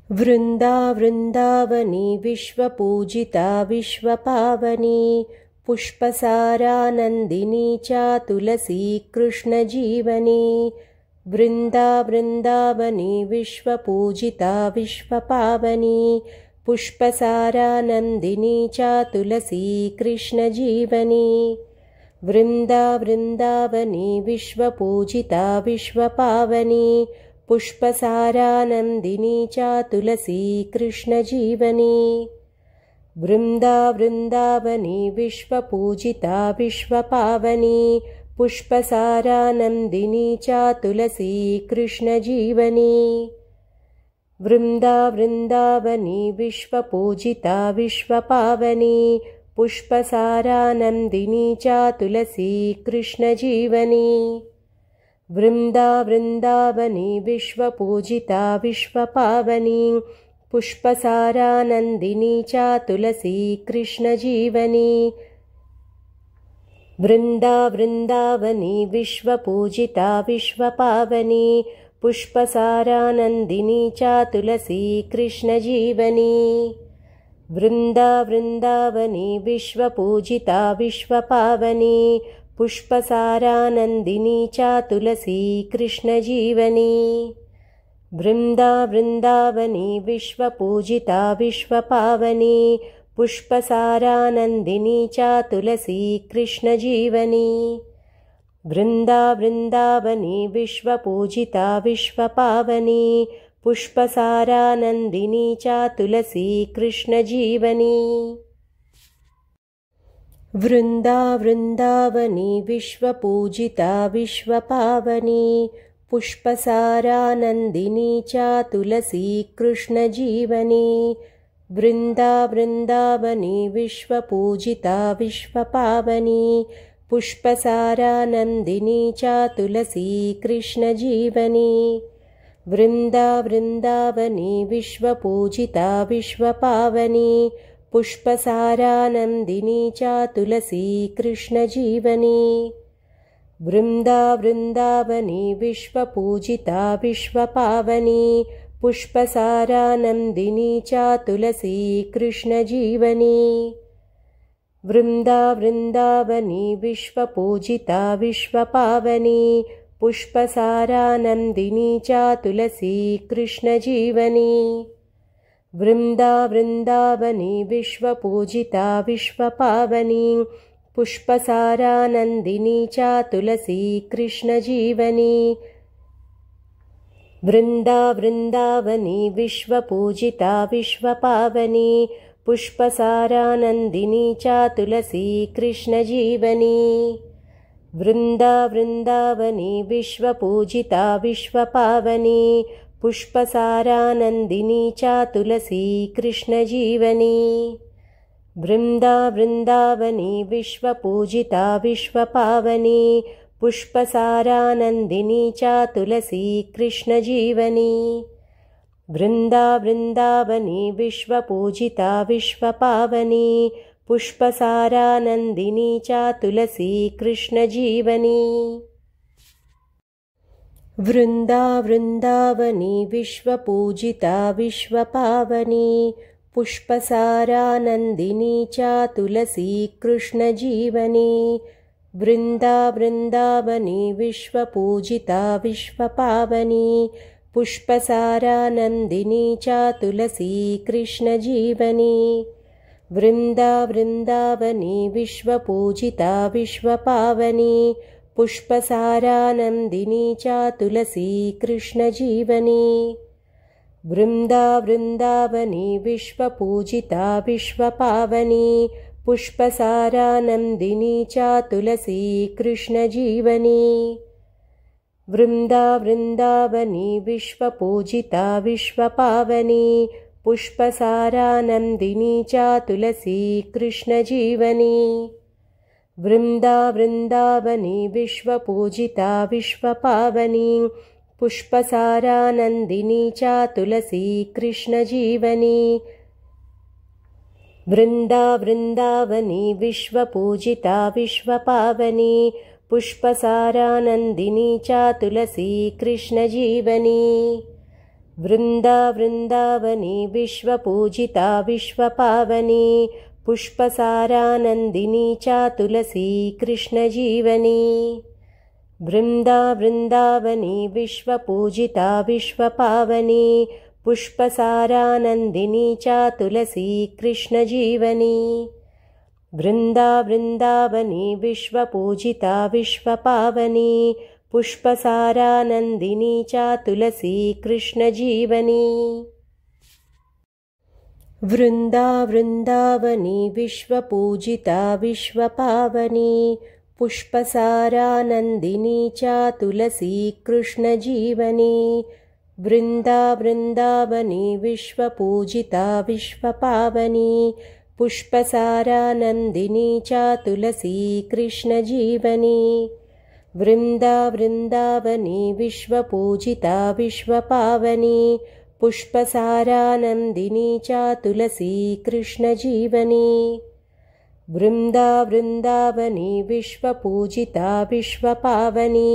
वृन्दा वृन्दावनी विश्वपूजिता विश्वपावनी पुष्पसारानन्दिनी चातुलसी कृष्णजीवनी। वृन्दा वृन्दावनी विश्वपूजिता विश्वपावनी पुष्पसारानन्दिनी चातुलसी कृष्णजीवनी। वृन्दा वृन्दावनी विश्वपूजिता विश्वपावनी पुष्पसारानन्दिनी चातुलसी कृष्णजीवनी। वृन्दा वृन्दावनी विश्वपूजिता विश्वपावनी पुष्पसारानन्दिनी चातुलसी कृष्णजीवनी। वृन्दा वृन्दावनी विश्वपूजिता विश्वपावनी पुष्पसारानन्दिनी चातुलसी कृष्णजीवनी। वृन्दा वृन्दावनी विश्वपूजिता विश्वपावनी पुष्पसारानन्दिनी चातुलसी कृष्णजीवनी। वृन्दा वृन्दावनी विश्वपूजिता विश्वपावनी पुष्पसारानन्दिनी चातुलसी कृष्णजीवनी। वृन्दा वृन्दावनी विश्वपूजिता विश्वपावनी पुष्पसारानन्दिनी चातुलसी कृष्णजीवनी। वृन्दा वृन्दावनी विश्वपूजिता विश्वपावनी पुष्पसारानन्दिनी चातुलसी कृष्णजीवनी। वृन्दा वृन्दावनी विश्वपूजिता विश्वपावनी पुष्पसारानन्दिनी चातुलसी कृष्णजीवनी। वृन्दा वृन्दावनी विश्वपूजिता विश्वपावनी पुष्पसारानन्दिनी चातुलसी कृष्णजीवनी। वृन्दा वृन्दावनी विश्वपूजिता विश्वपावनी पुष्पसारानन्दिनी चातुलसी कृष्णजीवनी। वृन्दा वृन्दावनी विश्वपूजिता विश्वपावनी पुष्पसारानन्दिनी चातुलसी कृष्णजीवनी। वृन्दा वृन्दावनी विश्वपूजिता विश्वपावनी पुष्पसारानन्दिनी चातुलसी कृष्णजीवनी। वृन्दा वृन्दावनी विश्वपूजिता विश्वपावनी पुष्पसारानन्दिनी चातुलसी कृष्णजीवनी। वृन्दा वृन्दावनी विश्वपूजिता विश्वपावनी पुष्पसारानन्दिनी चातुलसी कृष्णजीवनी। वृन्दा वृन्दावनी विश्वपूजिता विश्वपावनी पुष्पसारानन्दिनी चातुलसी कृष्णजीवनी। वृन्दा वृन्दावनी विश्वपूजिता विश्वपावनी पुष्पसारानन्दिनी चातुलसी कृष्णजीवनी। वृन्दा वृन्दावनी विश्वपूजिता विश्वपावनी पुष्पसारानन्दिनी चातुलसी कृष्णजीवनी। वृन्दा वृन्दावनी विश्वपूजिता विश्वपावनी पुष्पसारानन्दिनी चातुलसी कृष्णजीवनी। वृन्दा वृन्दावनी विश्वपूजिता विश्वपावनी पुष्पसारानन्दिनी चातुलसी कृष्णजीवनी। वृन्दा वृन्दावनी विश्वपूजिता विश्वपावनी पुष्पसारानन्दिनी चातुलसी कृष्णजीवनी। वृन्दा वृन्दावनी विश्वपूजिता विश्वपावनी पुष्पसारानन्दिनी चातुलसी कृष्णजीवनी। वृन्दा वृन्दावनी विश्वपूजिता विश्वपावनी पुष्पसारानन्दिनी चातुलसी कृष्णजीवनी। वृन्दा वृन्दावनी विश्वपूजिता विश्वपावनी पुष्पसारानन्दिनी चातुलसी कृष्णजीवनी। वृन्दा वृन्दावनी विश्वपूजिता विश्वपावनी पुष्पसारानन्दिनी चातुलसी कृष्णजीवनी। वृन्दा वृन्दावनी विश्वपूजिता विश्वपावनी पुष्पसारानन्दिनी चातुलसी कृष्णजीवनी। वृन्दा वृन्दावनी विश्वपूजिता विश्वपावनी पुष्पसारानन्दिनी चातुलसी कृष्णजीवनी वृन्दा वृन्दावनी विश्वपूजिता विश्वपावनी पुष्पसारानन्दिनी चातुलसी कृष्णजीवनी वृन्दा वृन्दावनी विश्वपूजिता विश्वपावनी पुष्पसारानन्दिनी चातुलसी कृष्णजीवनी वृन्दा वृन्दावनी विश्वपूजिता विश्वपावनी पुष्पसारानन्दिनी चातुलसी कृष्णजीवनी वृन्दा वृन्दावनी विश्वपूजिता विश्वपावनी पुष्पसारानन्दिनी चातुलसी कृष्णजीवनी वृन्दा वृन्दावनी विश्वपूजिता विश्वपावनी पुष्पसारानन्दिनी चातुलसी कृष्णजीवनी वृन्दा वृन्दावनी विश्वपूजिता विश्वपावनी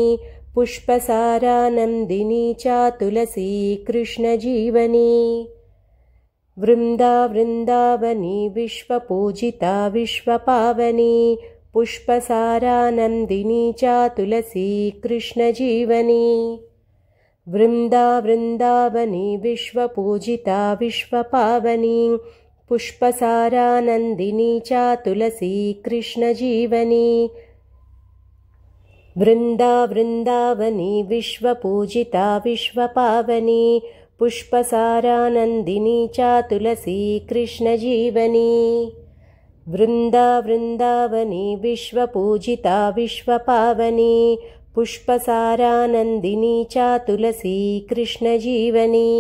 पुष्पसारानन्दिनी चातुलसी कृष्णजीवनी वृन्दा वृन्दावनी विश्वपूजिता विश्वपावनी पुष्पसारानन्दिनी चातुलसी कृष्णजीवनी वृन्दा वृन्दावनी विश्वपूजिता विश्वपावनी पुष्पसारानन्दिनी चातुलसी कृष्णजीवनी वृन्दा वृन्दावनी विश्वपूजिता विश्वपावनी पुष्पसारानन्दिनी चातुलसी कृष्णजीवनी वृन्दा वृन्दावनी विश्वपूजिता विश्वपावनी पुष्पसारानन्दिनी चातुलसी कृष्णजीवनी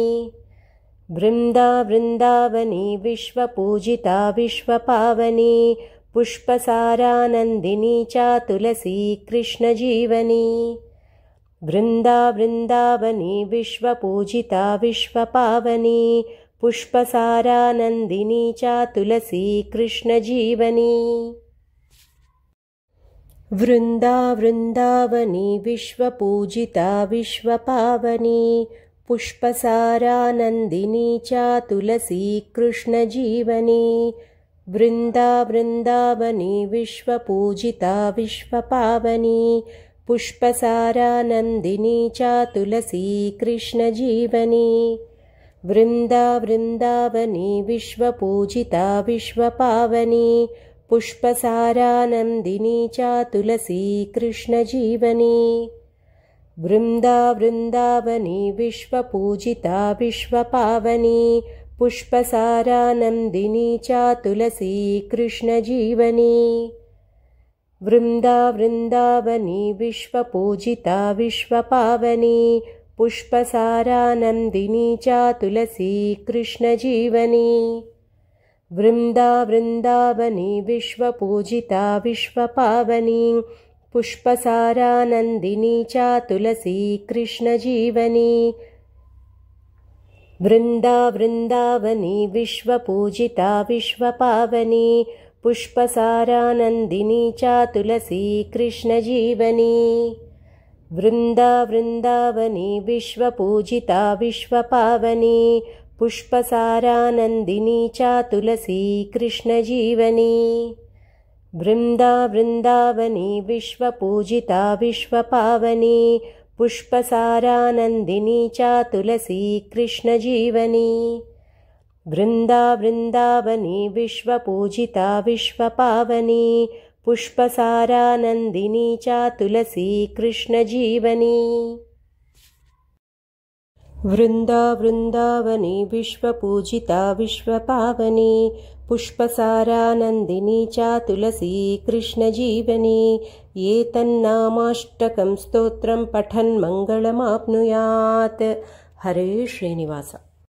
वृन्दा वृन्दावनी विश्वपूजिता विश्वपावनी पुष्पसारानन्दिनी चातुलसी कृष्णजीवनी वृन्दा वृन्दावनी विश्वपूजिता विश्वपावनी पुष्पसारानन्दिनी चातुलसी कृष्णजीवनी वृन्दा वृन्दावनी विश्वपूजिता विश्वपावनी पुष्पसारानन्दिनी चातुलसी कृष्णजीवनी वृन्दा वृन्दावनी विश्वपूजिता विश्वपावनी पुष्पसारानन्दिनी चातुलसी कृष्णजीवनी वृन्दा वृन्दावनी विश्वपूजिता विश्वपावनी पुष्पसारानन्दिनी चातुलसी कृष्णजीवनी वृन्दा वृन्दावनी विश्वपूजिता विश्वपावनी पुष्पसारानन्दिनी चातुलसी कृष्णजीवनी वृन्दा वृन्दावनी विश्वपूजिता विश्वपावनी पुष्पसारानन्दिनी चातुलसी कृष्णजीवनी वृन्दा वृन्दावनी विश्वपूजिता विश्वपावनी पुष्पसारानन्दिनी चातुलसी कृष्णजीवनी वृन्दा वृन्दावनी विश्वपूजिता विश्वपावनी पुष्पसारानन्दिनी चातुलसी कृष्णजीवनी वृन्दा वृन्दावनी विश्वपूजिता विश्वपावनी पुष्पसारानन्दिनी चातुलसी कृष्णजीवनी वृन्दा वृन्दावनी विश्वपूजिता विश्वपावनी पुष्पसारानन्दिनी चातुलसी कृष्णजीवनी वृन्दा वृन्दावनी विश्वपूजिता विश्वपावनी पुष्पसारानन्दिनी चातुलसी कृष्णजीवनी वृन्दा वृन्दावनी विश्वपूजिता विश्वपावनी पुष्पसारानन्दिनी चातुलसी कृष्णजीवनी एतन्नामाष्टकं स्तोत्रं पठन् मङ्गलमाप्नुयात्। हरे श्रीनिवास।